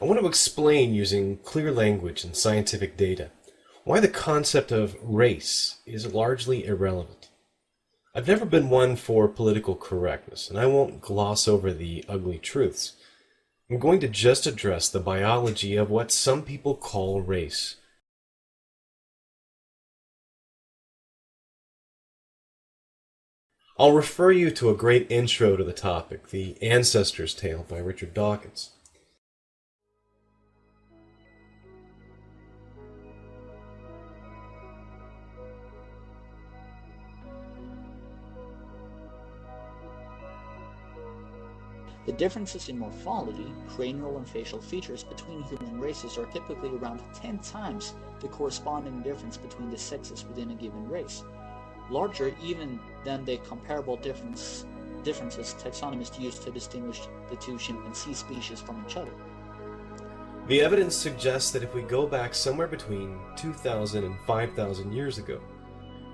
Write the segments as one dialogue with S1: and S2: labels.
S1: I want to explain using clear language and scientific data why the concept of race is largely irrelevant. I've never been one for political correctness, and I won't gloss over the ugly truths. I'm going to just address the biology of what some people call race. I'll refer you to a great intro to the topic, The Ancestor's Tale by Richard Dawkins.
S2: The differences in morphology, cranial and facial features between human races are typically around 10 times the corresponding difference between the sexes within a given race, larger even than the comparable differences taxonomists use to distinguish the two chimpanzee species from each other.
S1: The evidence suggests that if we go back somewhere between 2,000 and 5,000 years ago,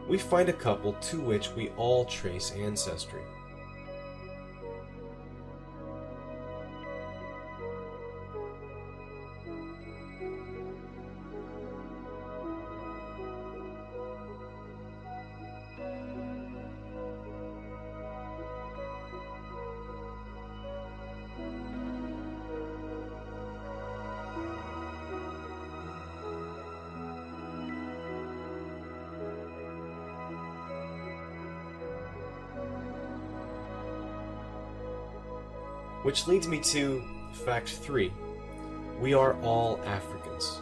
S1: we find a couple to which we all trace ancestry. Which leads me to fact 3. We are all Africans.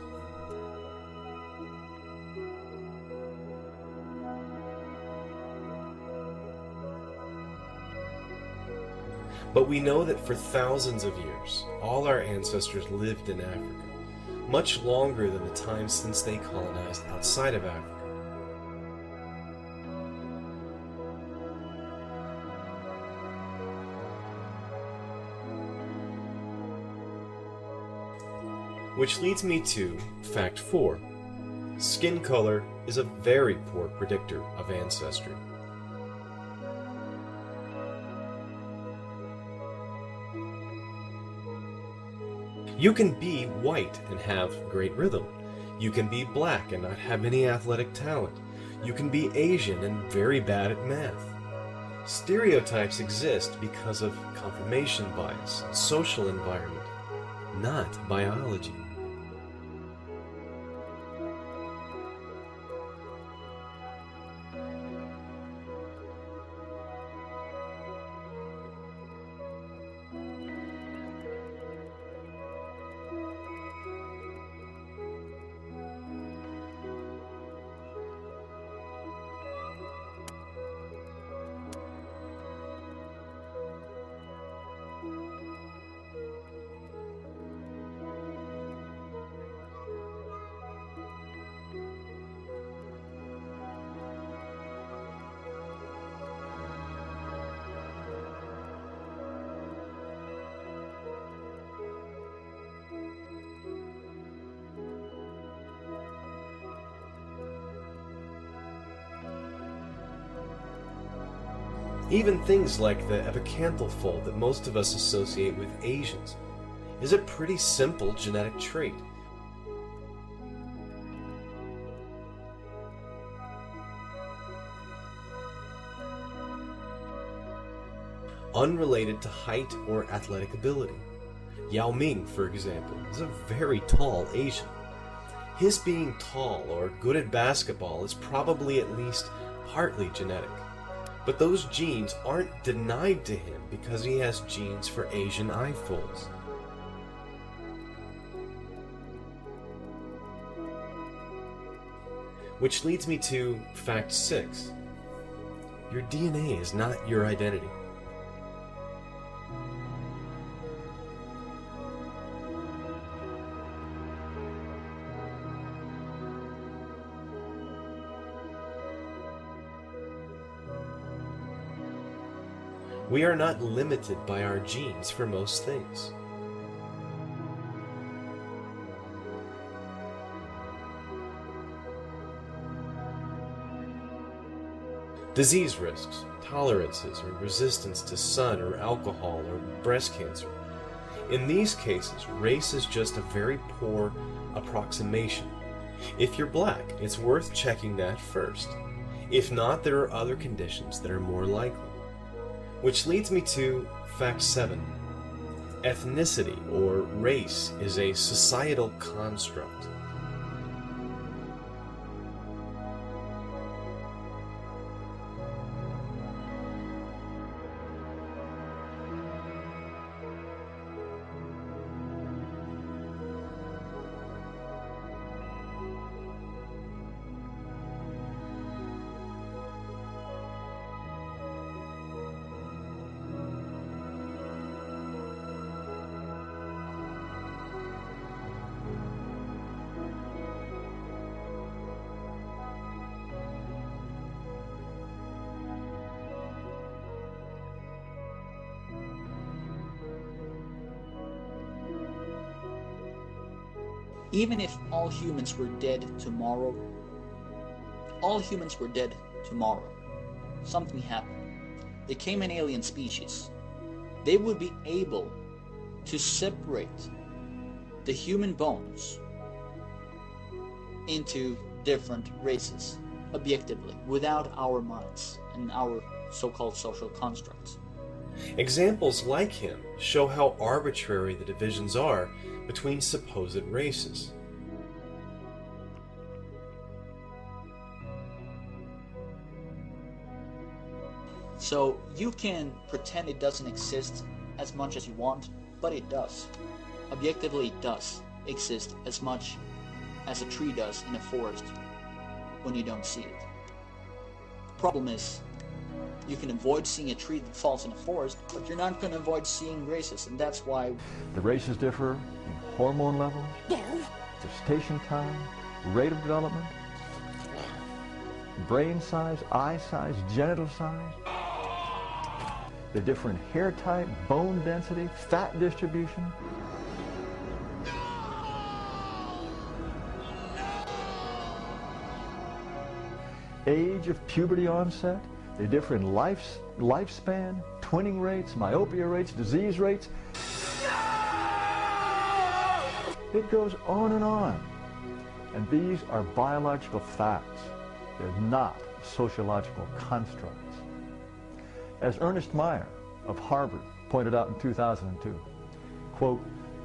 S1: But we know that for thousands of years, all our ancestors lived in Africa, much longer than the time since they colonized outside of Africa. Which leads me to fact 4. Skin color is a very poor predictor of ancestry. You can be white and have great rhythm. You can be black and not have any athletic talent. You can be Asian and very bad at math. Stereotypes exist because of confirmation bias and social environment, not biology. Even things like the epicanthal fold that most of us associate with Asians is a pretty simple genetic trait. Unrelated to height or athletic ability. Yao Ming, for example, is a very tall Asian. His being tall or good at basketball is probably at least partly genetic. But those genes aren't denied to him because he has genes for Asian eye folds. Which leads me to fact 6. Your DNA is not your identity. We are not limited by our genes for most things. Disease risks, tolerances, or resistance to sun or alcohol or breast cancer. In these cases, race is just a very poor approximation. If you're black, it's worth checking that first. If not, there are other conditions that are more likely. Which leads me to fact 7. Ethnicity, or race, is a societal construct.
S2: Even if all humans were dead tomorrow, something happened. There came an alien species. They would be able to separate the human bones into different races, objectively, without our minds and our so-called social constructs.
S1: Examples like him show how arbitrary the divisions are between supposed races.
S2: So you can pretend it doesn't exist as much as you want, but it does. Objectively, it does exist as much as a tree does in a forest when you don't see it. The problem is, you can avoid seeing a tree that falls in a forest, but you're not going to avoid seeing races, and that's why
S3: the races differ in hormone levels, gestation time, rate of development, brain size, eye size, genital size. They differ in hair type, bone density, fat distribution. Age of puberty onset. They differ in lifespan, twinning rates, myopia rates, disease rates. It goes on and on. And these are biological facts. They're not sociological constructs. As Ernest Meyer of Harvard pointed out in 2002, quote,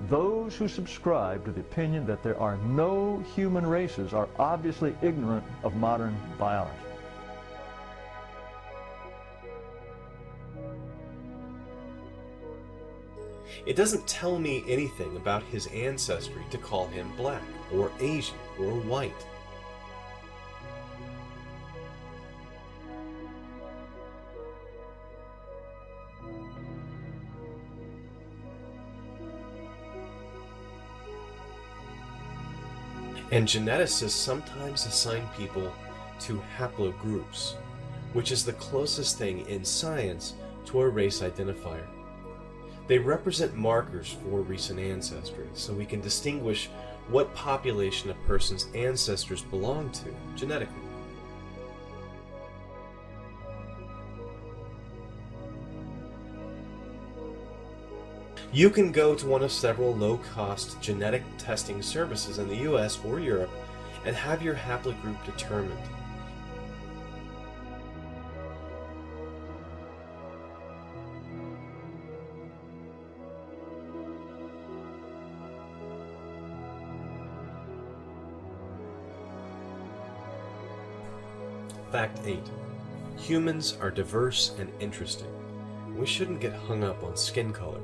S3: "Those who subscribe to the opinion that there are no human races are obviously ignorant of modern biology."
S1: It doesn't tell me anything about his ancestry to call him black, or Asian, or white. And geneticists sometimes assign people to haplogroups, which is the closest thing in science to a race identifier. They represent markers for recent ancestry, so we can distinguish what population a person's ancestors belong to genetically. You can go to one of several low-cost genetic testing services in the US or Europe and have your haplogroup determined. Fact 8. Humans are diverse and interesting. We shouldn't get hung up on skin color.